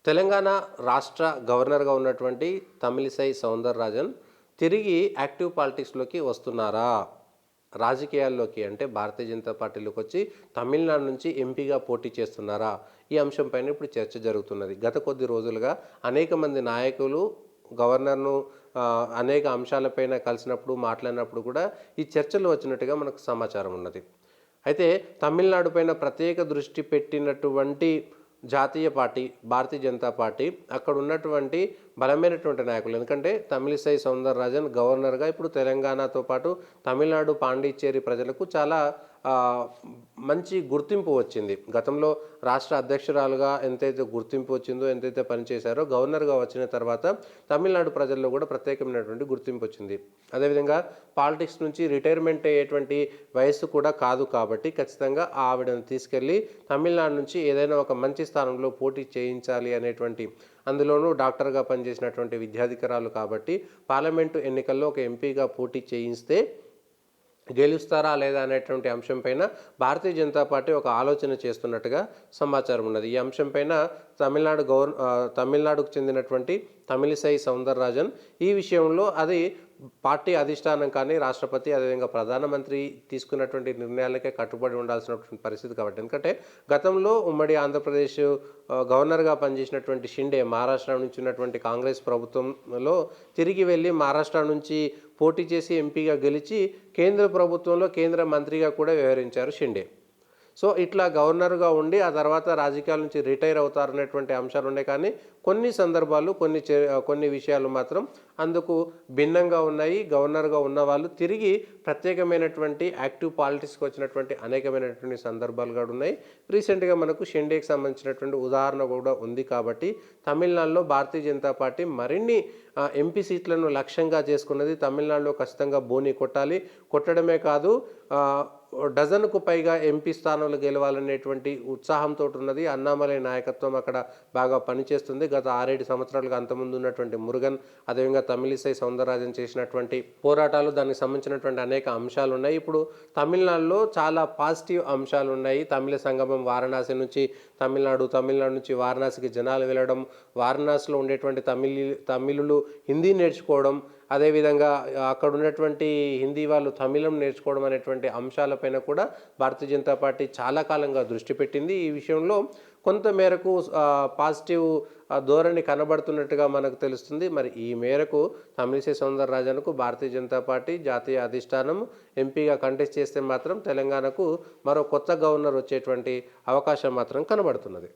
తెలంగాణ రాష్ట్ర గవర్నర్గా ఉన్నటువంటి తమిళిసై సౌందరరాజన్ తిరిగి యాక్టివ్ పాలిటిక్స్లోకి వస్తున్నారా? రాజకీయాల్లోకి అంటే భారతీయ జనతా పార్టీలోకి వచ్చి తమిళనాడు నుంచి ఎంపీగా పోటీ చేస్తున్నారా? ఈ అంశంపైన ఇప్పుడు చర్చ జరుగుతున్నది. గత కొద్ది రోజులుగా అనేక మంది నాయకులు గవర్నర్ను అనేక అంశాలపైన కలిసినప్పుడు మాట్లాడినప్పుడు కూడా ఈ చర్చలు వచ్చినట్టుగా మనకు సమాచారం ఉన్నది. అయితే తమిళనాడు పైన ప్రత్యేక దృష్టి పెట్టినటువంటి జాతీయ పార్టీ భారతీయ జనతా పార్టీ అక్కడ ఉన్నటువంటి బలమైనటువంటి నాయకులు, ఎందుకంటే తమిళిసై సౌందరరాజన్ గవర్నర్గా ఇప్పుడు తెలంగాణతో పాటు తమిళనాడు పాండిచ్చేరి ప్రజలకు చాలా మంచి గుర్తింపు వచ్చింది. గతంలో రాష్ట్ర అధ్యక్షురాలుగా ఎంతైతే గుర్తింపు వచ్చిందో, ఎంతైతే పనిచేశారో, గవర్నర్గా వచ్చిన తర్వాత తమిళనాడు ప్రజల్లో కూడా ప్రత్యేకమైనటువంటి గుర్తింపు వచ్చింది. అదేవిధంగా పాలిటిక్స్ నుంచి రిటైర్మెంట్ అయ్యేటువంటి వయస్సు కూడా కాదు కాబట్టి ఖచ్చితంగా ఆవిడను తీసుకెళ్ళి తమిళనాడు నుంచి ఏదైనా ఒక మంచి స్థానంలో పోటీ చేయించాలి అనేటువంటి, అందులోనూ డాక్టర్గా పనిచేసినటువంటి విద్యాధికారులు కాబట్టి పార్లమెంటు ఎన్నికల్లో ఒక ఎంపీగా పోటీ చేయిస్తే గెలుస్తారా లేదా అనేటువంటి అంశంపైన భారతీయ జనతా పార్టీ ఒక ఆలోచన చేస్తున్నట్టుగా సమాచారం ఉన్నది. ఈ అంశంపైన తమిళనాడుకు చెందినటువంటి తమిళిసై సౌందరరాజన్ ఈ విషయంలో అది పార్టీ అధిష్టానం కానీ రాష్ట్రపతి అదేవిధంగా ప్రధానమంత్రి తీసుకున్నటువంటి నిర్ణయాలకే కట్టుబడి ఉండాల్సినటువంటి పరిస్థితి కాబట్టి, ఎందుకంటే గతంలో ఉమ్మడి ఆంధ్రప్రదేశ్ గవర్నర్గా పనిచేసినటువంటి షిండే మహారాష్ట్ర నుంచి ఉన్నటువంటి కాంగ్రెస్ ప్రభుత్వంలో తిరిగి వెళ్ళి మహారాష్ట్ర నుంచి పోటీ చేసి ఎంపీగా గెలిచి కేంద్ర ప్రభుత్వంలో కేంద్ర మంత్రిగా కూడా వ్యవహరించారు షిండే. సో ఇట్లా గవర్నర్గా ఉండి ఆ తర్వాత రాజకీయాల నుంచి రిటైర్ అవుతారనేటువంటి అంశాలు ఉన్నాయి. కానీ కొన్ని సందర్భాలు కొన్ని విషయాలు మాత్రం అందుకు భిన్నంగా ఉన్నాయి. గవర్నర్గా ఉన్న వాళ్ళు తిరిగి ప్రత్యేకమైనటువంటి యాక్టివ్ పాలిటిక్స్కి వచ్చినటువంటి అనేకమైనటువంటి సందర్భాలు కూడా ఉన్నాయి. రీసెంట్గా మనకు షిండేకి సంబంధించినటువంటి ఉదాహరణ కూడా ఉంది. కాబట్టి తమిళనాడులో భారతీయ జనతా పార్టీ మరిన్ని ఎంపీ సీట్లను లక్ష్యంగా చేసుకున్నది. తమిళనాడులో ఖచ్చితంగా బోని కొట్టాలి, కొట్టడమే కాదు డజన్కు పైగా ఎంపీ స్థానాలు గెలవాలనేటువంటి ఉత్సాహంతో ఉన్నది. అన్నామలై నాయకత్వం అక్కడ బాగా పనిచేస్తుంది. గత 6-7 సంవత్సరాలుగా అంతకుముందు ఉన్నటువంటి మురుగన్, అదేవిధంగా తమిళిసై సౌందరరాజన్ చేసినటువంటి పోరాటాలు, దానికి సంబంధించినటువంటి అనేక అంశాలు ఉన్నాయి. ఇప్పుడు తమిళనాడులో చాలా పాజిటివ్ అంశాలు ఉన్నాయి. తమిళ సంగమం వారణాసి నుంచి తమిళనాడు నుంచి వారణాసికి జనాలు వెళ్ళడం, వారణాసిలో ఉండేటువంటి తమిళులు హిందీ నేర్చుకోవడం, అదేవిధంగా అక్కడ ఉన్నటువంటి హిందీ వాళ్ళు తమిళం నేర్చుకోవడం అనేటువంటి అంశాలపైన కూడా భారతీయ జనతా పార్టీ చాలా కాలంగా దృష్టి పెట్టింది. ఈ విషయంలో కొంత మేరకు పాజిటివ్ ధోరణి కనబడుతున్నట్టుగా మనకు తెలుస్తుంది. మరి ఈ మేరకు తమిళిసై సౌందరరాజన్కు భారతీయ జనతా పార్టీ జాతీయ అధిష్టానం ఎంపీగా కంటెస్ట్ చేస్తే మాత్రం తెలంగాణకు మరో కొత్త గవర్నర్ వచ్చేటువంటి అవకాశం మాత్రం కనబడుతున్నది.